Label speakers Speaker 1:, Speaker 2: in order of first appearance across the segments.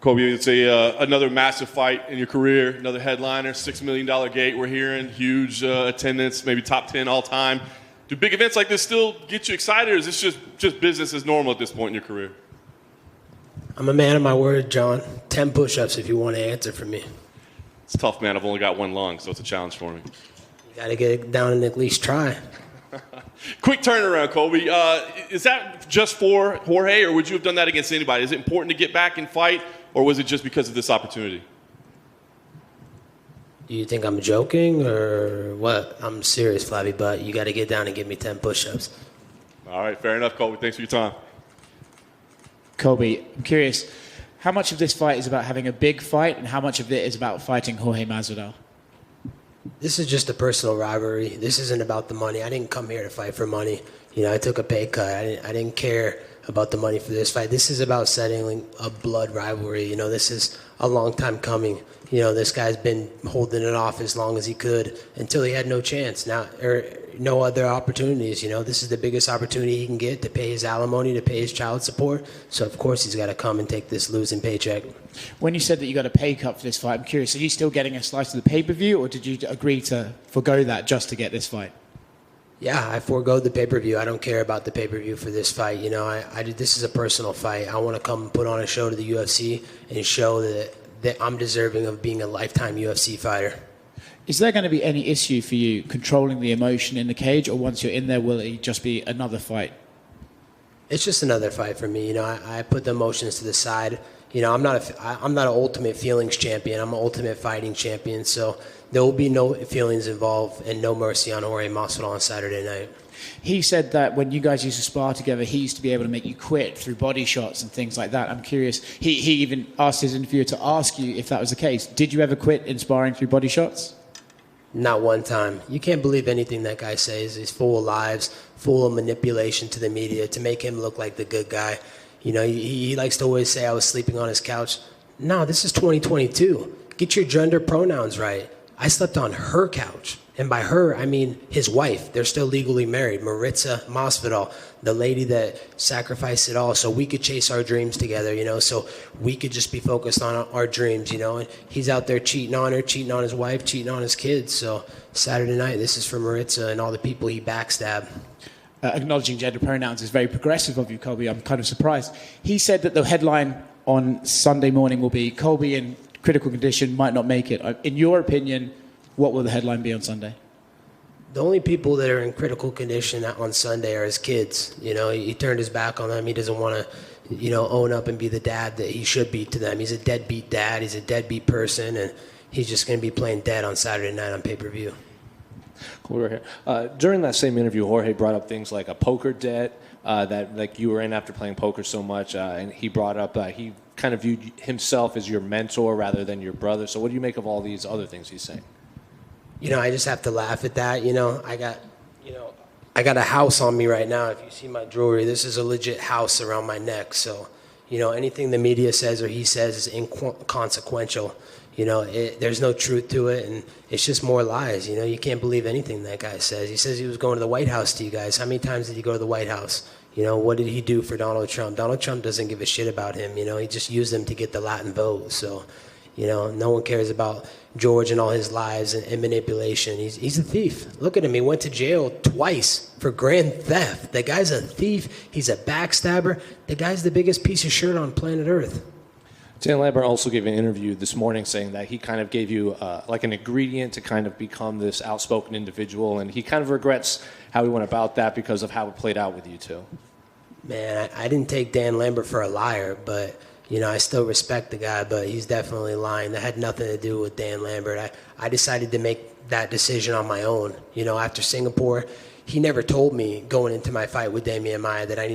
Speaker 1: Colby, it's another massive fight in your career, another headliner, $6 million gate. We're hearing huge attendance, maybe top 10 all time. Do big events like this still get you excited, or is this just business as normal at this point in your career?
Speaker 2: I'm a man of my word, John. 10 push-ups if you want to answer for me.
Speaker 1: It's tough, man. I've only got one lung, so it's a challenge for me.
Speaker 2: You got to get it down and at least try.
Speaker 1: Quick turnaround, Colby. Is that just for Jorge, or would you have done that against anybody? Is it important to get back and fight, or was it just because of this opportunity?
Speaker 2: Do you think I'm joking or what? I'm serious, Flavby, but you got to get down and give me 10 push-ups.
Speaker 1: All right, fair enough, Colby. Thanks for your time.
Speaker 3: Colby, I'm curious, how much of this fight is about having a big fight, and how much of it is about fighting Jorge Masvidal?
Speaker 2: This is just a personal rivalry. This isn't about the money. I didn't come here to fight for money. You know, I took a pay cut. I didn't care about the money for this fight. This is about settling a blood rivalry. You know, this is a long time coming. You know, this guy's been holding it off as long as he could until he had no chance. Now, or no other opportunities. You know, this is the biggest opportunity he can get to pay his alimony, to pay his child support. So, of course, he's got to come and take this losing paycheck.
Speaker 3: When you said that you got a pay cut for this fight, I'm curious, are you still getting a slice of the pay-per-view, or did you agree to forgo that just to get this fight?
Speaker 2: Yeah, I forego the pay-per-view. I don't care about the pay-per-view for this fight. You know, this is a personal fight. I want to come and put on a show to the UFC and show that I'm deserving of being a lifetime UFC fighter.
Speaker 3: Is there going to be any issue for you controlling the emotion in the cage, or once you're in there, will it just be another fight?
Speaker 2: It's just another fight for me. You know, I put the emotions to the side. You know, I'm not an ultimate feelings champion. I'm an ultimate fighting champion. So there will be no feelings involved and no mercy on Jorge Masvidal on Saturday night.
Speaker 3: He said that when you guys used to spar together, he used to be able to make you quit through body shots and things like that. I'm curious. He even asked his interviewer to ask you if that was the case. Did you ever quit in sparring through body shots?
Speaker 2: Not one time. You can't believe anything that guy says. He's full of lies, full of manipulation to the media to make him look like the good guy. You know, he likes to always say I was sleeping on his couch. No, this is 2022. Get your gender pronouns right. I slept on her couch. And by her, I mean his wife. They're still legally married, Maritza Masvidal, the lady that sacrificed it all so we could chase our dreams together, you know, so we could just be focused on our dreams, you know. And he's out there cheating on her, cheating on his wife, cheating on his kids. So Saturday night, this is for Maritza and all the people he backstabbed.
Speaker 3: Acknowledging gender pronouns is very progressive of you, Colby. I'm kind of surprised. He said that the headline on Sunday morning will be Colby in critical condition, might not make it. In your opinion, what will the headline be on Sunday?
Speaker 2: The only people that are in critical condition on Sunday are his kids. You know, he turned his back on them. He doesn't want to, you know, own up and be the dad that he should be to them. He's a deadbeat dad. He's a deadbeat person, and he's just going to be playing dead on Saturday night on pay-per-view.
Speaker 4: Cool, right here. During that same interview, Jorge brought up things like a poker debt that like you were in after playing poker so much, and he brought up he kind of viewed himself as your mentor rather than your brother. So what do you make of all these other things he's saying?
Speaker 2: You know, I just have to laugh at that. You know, I got a house on me right now. If you see my jewelry, this is a legit house around my neck. So, you know, anything the media says or he says is inconsequential. You know, there's no truth to it, and it's just more lies. You know, you can't believe anything that guy says. He says he was going to the White House to you guys. How many times did he go to the White House? You know, what did he do for Donald Trump? Donald Trump doesn't give a shit about him. You know, he just used him to get the Latin vote. So, you know, no one cares about George and all his lies and manipulation. He's a thief. Look at him. He went to jail twice for grand theft. The guy's a thief. He's a backstabber. The guy's the biggest piece of shit on planet Earth.
Speaker 4: Dan Lambert also gave an interview this morning saying that he kind of gave you like an ingredient to kind of become this outspoken individual, and he kind of regrets how he went about that because of how it played out with you two.
Speaker 2: Man, I didn't take Dan Lambert for a liar, but, you know, I still respect the guy, but he's definitely lying. That had nothing to do with Dan Lambert. I decided to make that decision on my own. You know, after Singapore, he never told me going into my fight with Damian Maia that I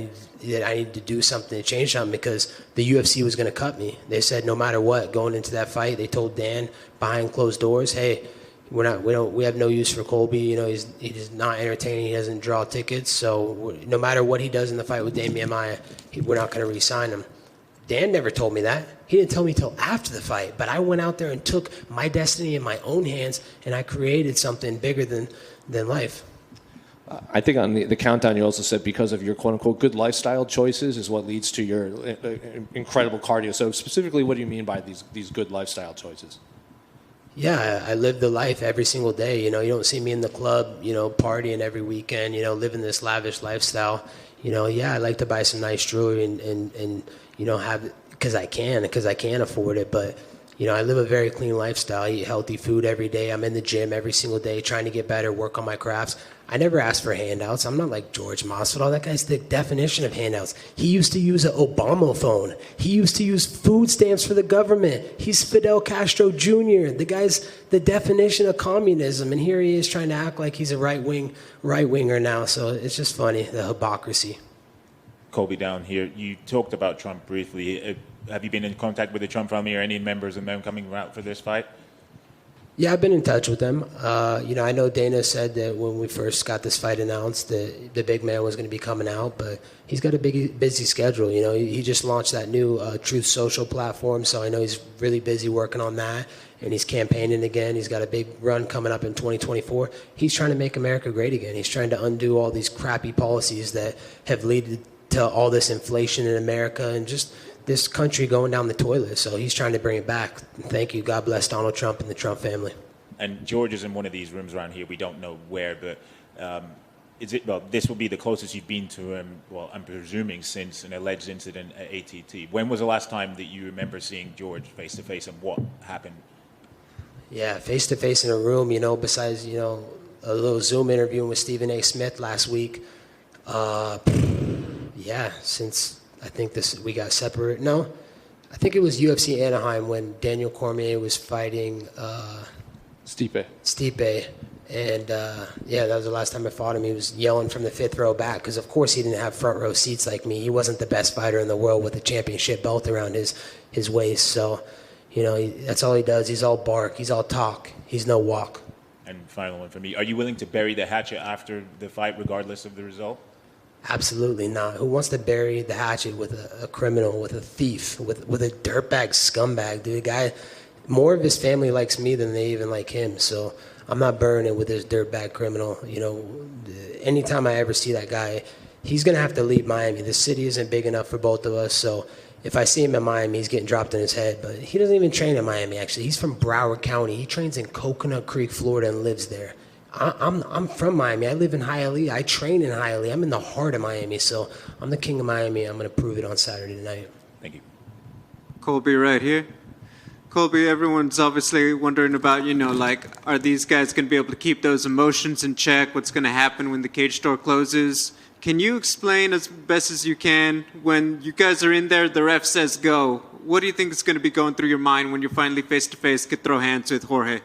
Speaker 2: needed to do something to change something because the UFC was going to cut me. They said no matter what, going into that fight, they told Dan behind closed dours, hey, we have no use for Colby. You know, he's not entertaining. He doesn't draw tickets. So no matter what he does in the fight with Damian Maia, we're not going to re-sign him. Dan never told me that. He didn't tell me till after the fight. But I went out there and took my destiny in my own hands, and I created something bigger than life.
Speaker 4: I think on the countdown you also said because of your quote-unquote good lifestyle choices is what leads to your incredible cardio. So specifically, what do you mean by these good lifestyle choices?
Speaker 2: Yeah, I live the life every single day. You don't see me in the club, partying every weekend, living this lavish lifestyle. Yeah, I like to buy some nice jewelry and have, because I can afford it. But, I live a very clean lifestyle. I eat healthy food every day. I'm in the gym every single day trying to get better, work on my crafts. I never ask for handouts. I'm not like George MASVIDAL. That guy's the definition of handouts. He used to use an Obama phone. He used to use food stamps for the government. He's Fidel Castro Jr. The guy's the definition of communism, and here he is trying to act like he's a right-winger now. So it's just funny, the hypocrisy.
Speaker 5: Colby, down here, you talked about Trump briefly. Have you been in contact with the Trump family or any members of them coming out for this fight?
Speaker 2: Yeah, I've been in touch with them. I know Dana said that when we first got this fight announced that the big man was going to be coming out, but he's got a busy schedule. He just launched that new Truth Social platform, so I know he's really busy working on that, and he's campaigning again. He's got a big run coming up in 2024. He's trying to make America great again. He's trying to undo all these crappy policies that have led to all this inflation in America and just this country going down the toilet. So he's trying to bring it back. Thank you. God bless Donald Trump and the Trump family.
Speaker 5: And George is in one of these rooms around here. We don't know where, but this will be the closest you've been to him, well, I'm presuming since an alleged incident at ATT. When was the last time that you remember seeing George face-to-face, and what happened?
Speaker 2: Yeah, face-to-face in a room, besides, a little Zoom interview with Stephen A. Smith last week. Since I think we got separated. No, I think it was UFC Anaheim when Daniel Cormier was fighting Stipe. And, that was the last time I fought him. He was yelling from the fifth row back because, of course, he didn't have front row seats like me. He wasn't the best fighter in the world with a championship belt around his waist. So, that's all he does. He's all bark. He's all talk. He's no walk.
Speaker 5: And final one for me. Are you willing to bury the hatchet after the fight regardless of the result?
Speaker 2: Absolutely not. Who wants to bury the hatchet with a criminal, with a thief, with a dirtbag scumbag, dude? Guy, more of his family likes me than they even like him. So I'm not burying it with this dirtbag criminal. Anytime I ever see that guy, he's going to have to leave Miami. The city isn't big enough for both of us. So if I see him in Miami, he's getting dropped in his head. But he doesn't even train in Miami, actually. He's from Broward County. He trains in Coconut Creek, Florida, and lives there. I'm from Miami. I live in Hialeah. I train in Hialeah. I'm in the heart of Miami, so I'm the king of Miami. I'm going to prove it on Saturday night.
Speaker 5: Thank you.
Speaker 6: Colby right here. Colby, everyone's obviously wondering about, are these guys going to be able to keep those emotions in check? What's going to happen when the cage door closes? Can you explain as best as you can, when you guys are in there, the ref says go. What do you think is going to be going through your mind when you finally face-to-face could throw hands with Jorge?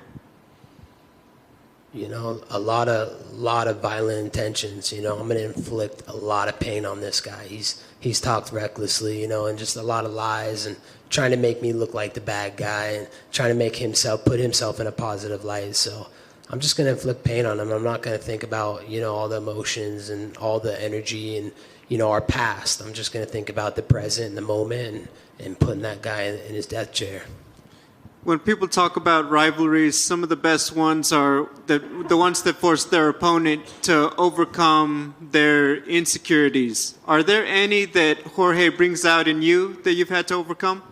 Speaker 2: A lot of violent intentions. I'm going to inflict a lot of pain on this guy. He's talked recklessly, and just a lot of lies and trying to make me look like the bad guy and trying to put himself in a positive light. So I'm just going to inflict pain on him. I'm not going to think about, all the emotions and all the energy and, our past. I'm just going to think about the present and the moment and putting that guy in his death chair.
Speaker 6: When people talk about rivalries, some of the best ones are the ones that force their opponent to overcome their insecurities. Are there any that Jorge brings out in you that you've had to overcome?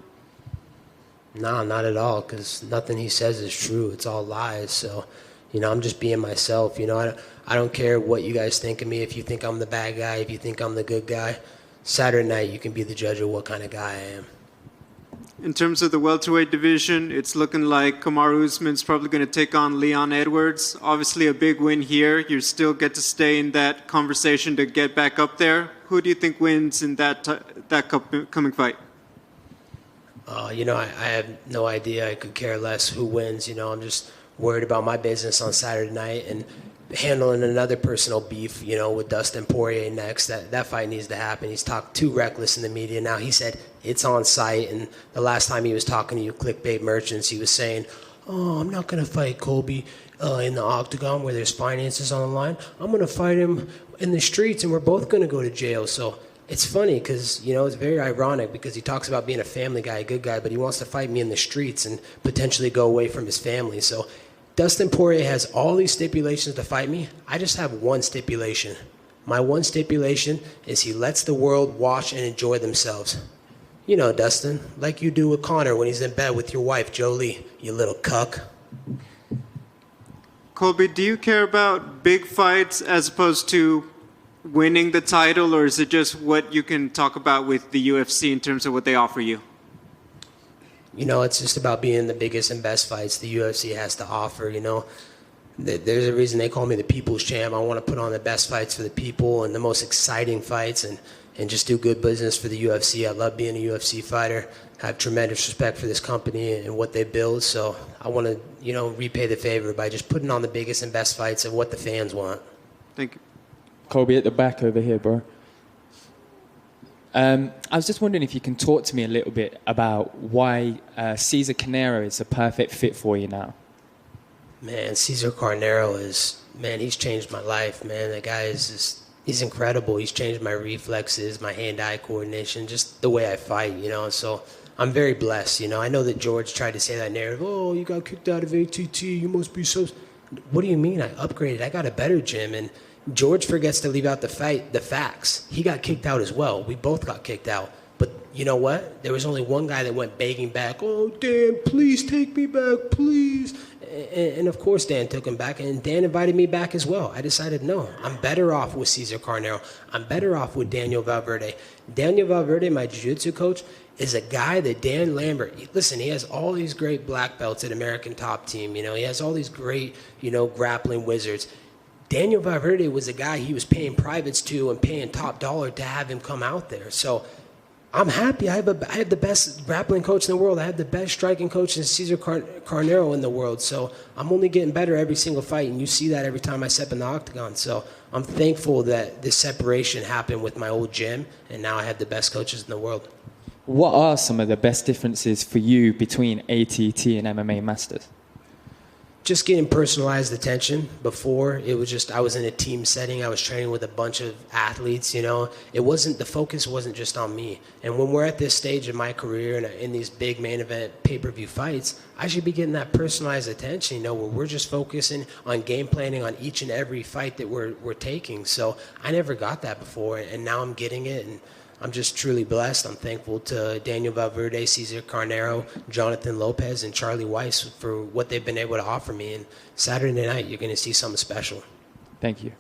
Speaker 2: No, not at all, because nothing he says is true. It's all lies. So, I'm just being myself. I don't care what you guys think of me. If you think I'm the bad guy, if you think I'm the good guy, Saturday night you can be the judge of what kind of guy I am.
Speaker 6: In terms of the welterweight division, it's looking like Kamaru Usman's probably going to take on Leon Edwards. Obviously a big win here. You still get to stay in that conversation to get back up there. Who do you think wins in that coming fight?
Speaker 2: I have no idea. I could care less who wins. I'm just worried about my business on Saturday night and handling another personal beef, with Dustin Poirier next. That fight needs to happen. He's talked too reckless in the media. Now he said it's on site, and the last time he was talking to you clickbait merchants, he was saying, I'm not going to fight Colby in the octagon where there's finances on the line. I'm going to fight him in the streets, and we're both going to go to jail. So it's funny because, it's very ironic because he talks about being a family guy, a good guy, but he wants to fight me in the streets and potentially go away from his family. So Dustin Poirier has all these stipulations to fight me. I just have one stipulation. My one stipulation is he lets the world watch and enjoy themselves. You know, Dustin, like you do with Conor when he's in bed with your wife, Jolie, you little cuck.
Speaker 6: Colby, do you care about big fights as opposed to winning the title, or is it just what you can talk about with the UFC in terms of what they offer you?
Speaker 2: You know, it's just about being the biggest and best fights the UFC has to offer, you know. There's a reason they call me the people's champ. I want to put on the best fights for the people and the most exciting fights and just do good business for the UFC. I love being a UFC fighter. I have tremendous respect for this company and what they build. So I want to, you know, repay the favor by just putting on the biggest and best fights of what the fans want.
Speaker 6: Thank you.
Speaker 7: Colby at the back over here, bro. I was just wondering if you can talk to me a little bit about why Cesar Canero is a perfect fit for you now.
Speaker 2: Man, Cesar Carnero he's changed my life, man. That guy is just, he's incredible. He's changed my reflexes, my hand-eye coordination, just the way I fight, you know. So I'm very blessed, you know. I know that George tried to say that narrative, oh, you got kicked out of ATT, you must be so... What do you mean? I upgraded. I got a better gym, and George forgets to leave out the facts. He got kicked out as well. We both got kicked out. But you know what? There was only one guy that went begging back, oh, Dan, please take me back, please. And of course, Dan took him back, and Dan invited me back as well. I decided, no, I'm better off with Cesar Carnero. I'm better off with Daniel Valverde. Daniel Valverde, my jiu-jitsu coach, is a guy that Dan Lambert, listen, he has all these great black belts at American Top Team. You know, he has all these great, you know, grappling wizards. Daniel Valverde was a guy he was paying privates to and paying top dollar to have him come out there. So I'm happy. I have the best grappling coach in the world. I have the best striking coach in Cesar Carnero in the world. So I'm only getting better every single fight, and you see that every time I step in the octagon. So I'm thankful that this separation happened with my old gym, and now I have the best coaches in the world.
Speaker 7: What are some of the best differences for you between ATT and MMA Masters?
Speaker 2: Just getting personalized attention. Before, it was just I was in a team setting. I was training with a bunch of athletes, you know. The focus wasn't just on me. And when we're at this stage of my career and in these big main event pay-per-view fights, I should be getting that personalized attention, you know, where we're just focusing on game planning on each and every fight that we're taking. So I never got that before, and now I'm getting it, and I'm just truly blessed. I'm thankful to Daniel Valverde, Cesar Carnero, Jonathan Lopez, and Charlie Weiss for what they've been able to offer me. And Saturday night, you're going to see something special.
Speaker 7: Thank you.